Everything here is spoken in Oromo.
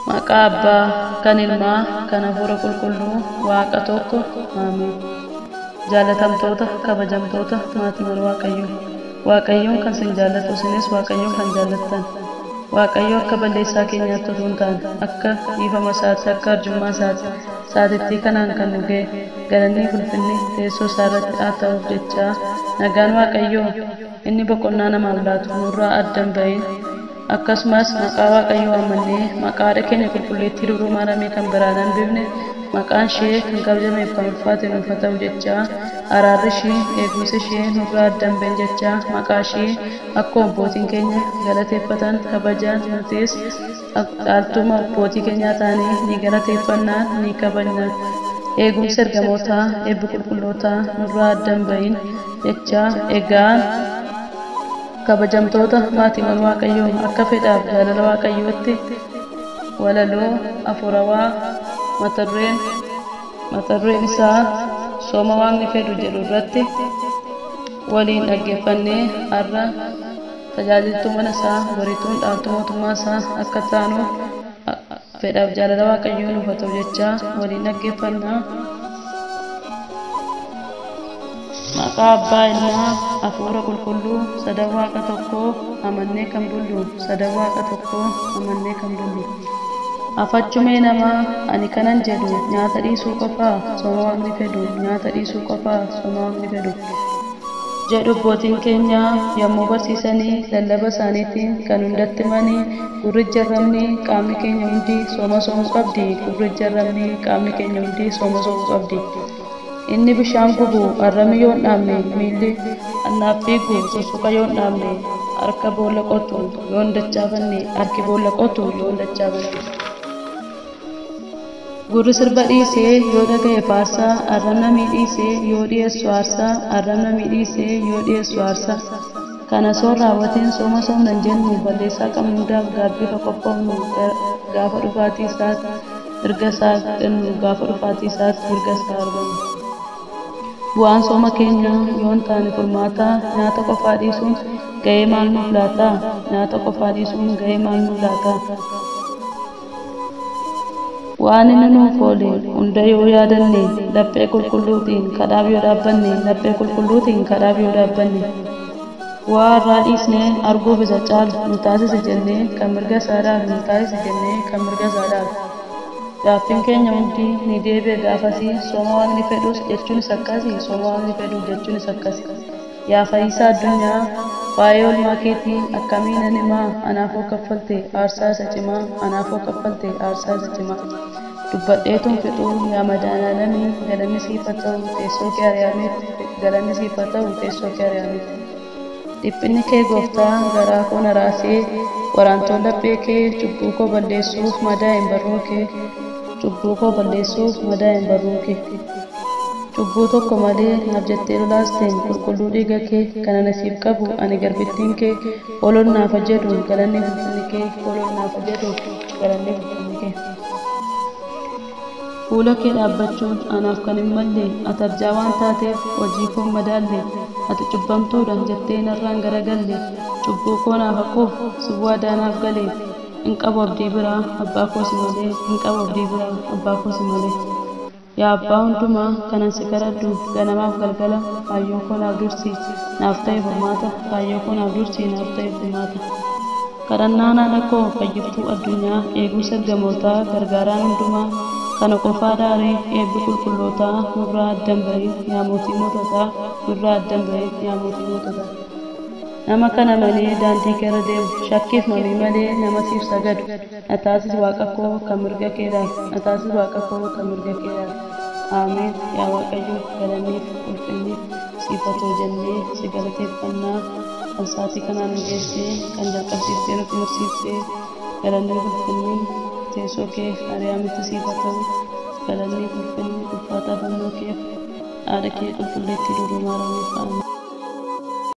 Maqaa Abbaa, kan Ilmaa, kan Hafuura Qulqulluu, Waaqa tokko. Ameen. Jaalatamtoota, kabajamtoota maatiiwwan Waaqayyoo. Waaqayyoon kan isin jaallatu isinis Waaqayyoon kan jaallattan. Waaqayyo akka balleessaa keenyaatti utuu hin taane akka dhiifama isaatti akka arjummaa isaatiitti kanaan kan nu ga'e galanni ulfinni teessoo isaa irratti haa ta'uuf jecha nagaan Waaqayyoo inni boqonnaa namaaf laatu nurraa adda hin bahin. Akkasumas maqaa Waaqayyoo amannee maqaa haadha keenya qulqulleettii Dubroo Maariyaamii kan biraan hin bifne maqaan ishee kan kabajameef kan ulfaate nuuf haa ta'u jecha araarri ishee eegumsi ishee nurraa adda hin bahin jecha maqaa ishee akkuma abbootiin keenya galateeffatan kabajan nutis dhaaltuma abbootii keenyaa taanee ni galateeffannaan ni kabajna. Eegumsi ergamootaa eebbi qulqullootaa nurraa adda hin bahin jecha egaan kabajamtoota maatiiwwan Waaqayyoo akka fedhaaf jaalala Waaqayyootti walaloo afuurawaa mata dureen isaa sooma Waaqni fedhu jedhu irratti waliin dhaggeeffannee har'a tajaajiltuu mana isaa boriituun dhaaltuu mootummaa isaa akka taanuuf fedhaaf jaalala Waaqayyoo nuuf haa ta'u jecha waliin dhaggeeffannaa. Maqaa Abbaa, Ilmaa, Hafuura Qulqulluu, sadan Waaqa tokkoo amannee kan bullu, sadan Waaqa tokkoo amannee kan bullu. Afachumee namaa ani kanan jedhu nyaata dhiisuu qofaa sooma Waaqni fedhu, nyaata dhiisuu qofaa sooma Waaqni fedhu jedhu abbootiin keenya yommuu barsiisanii lallaba isaaniitiin kan hundatti himanii gurri jarramni qaamni keenya hundi sooma soomuu qabdi, gurri jarramni qaamni keenya hundi sooma soomuu qabdi. Inni bishaan gubu arrabni yoo hin dhaabne miilli annaaf fiigu sussuqa yoo hin dhaabne harka boolla qotu yoo hin dachaafanne harki boolla qotu yoo hin dachaafanne. Gurri sirba dhiisee yoo dhaga'e faarsaa arrabna miidhiisee yoo dhiyeessu aarsaa arrabna miidhiisee yoo dhiyeessu aarsaa. Kana soon raawwateen sooma soomnan jennu balleessaa qabnu hundaaf gaabbiif qophoofnu gaafa dhufaatii isaatti mirga isaa kennu gaafa dhufaatii isaatti mirga isaa argannu. Bu'aan sooma keenya yoo hin taane furmaata nyaata qofaa dhiisuun ga'ee maal nuuf laata? Nyaata qofaa dhiisuun ga'ee maal nuuf laata? Waan inni nuuf oole hunda yoo yaadanne laphee qulqulluutiin kadhaaf yoo dhaabbanne laphee qulqulluutiin kadhaaf yoo dhaabbanne waa har'aa dhiisnee arguuf isa caalu nu taasise jennee kan mirga isaadhaaf nu taasise jennee kan mirga isaadhaaf. Gaaffiin keenya hundi ni deebi'e gaafasii sooma Waaqni fedhus jechuunis akkasii sooma Waaqni fedhu jechuunis akkasii. Yaa Fayyisaa addunyaa waa'ee oolmaa keetii akkamiin himaa anaafoo kaffalte aarsaa isa cimaa anaafoo kaffalte aarsaa isa cimaa. Dubbadheetuun fixuu yaa madaanaalamii galanni siif haa ta'u teessoo kee ari'ametti galanni siif haa ta'u teessoo kee ari'ametti. Dhiphinni kee gooftaa garaa koo na raasee waraantoon laphee kee cubbuu koo balleessuuf madaa'een barruu kee. Cubbuu koo balleessuuf madaa'een barruu kee. Cubbuu tokko malee naaf jettee lolaasteen qulqulluu dhiiga kee kana nasiif qabu ani garbittiin kee oloon naaf jedhu galanni ulfinni kee oloon naaf jedhu galanni ulfinni kee. Fuula kee dhaabbachuun anaaf kan hin malle ati arjaa waan taateef hojii koo madaalle ati cubbamtuudha jettee narraan garagalle cubbuu koo naaf haquuf si waadaa naaf gale. In qabu abdii biraa abbaa koo si malee in qabu abdii biraa abbaa koo si malee. Yaa abbaa hundumaa kanan si kadhadhu ganamaaf galgala kaayyoo koo naaf dursi naaf ta'e furmaata kaayyoo koo naaf dursi naaf ta'e furmaata. Kadhannaan haadha koo fayyiftuu addunyaa eegumsa ergamootaa gargaaraan hundumaa kana qofaa daaree eebbi qulqullootaa nurraa adda hin bahin yaa mootii moototaa nurraa adda hin bahin yaa mootii moototaa. Nama kana malee daandii kee irra deemu shakkiif mamii malee nama siif sagadu na taasisi Waaqa koo kan mirga keedhaaf na taasisi Waaqa koo kan mirga keedhaaf. Ameen. Yaa Waaqayyo galanniif ulfinniif siif haa ta'u jennee si galateeffannaa kan sa'aatii kanaan nu geessee kan jalqabsiiftee nutti mursiiftee galanni ulfinni teessoo kee ari'ametti siif haa ta'u galanni ulfinni ulfaataa fannoo keef haadha kee qulqulleettii Dubroo Maariyaamiif.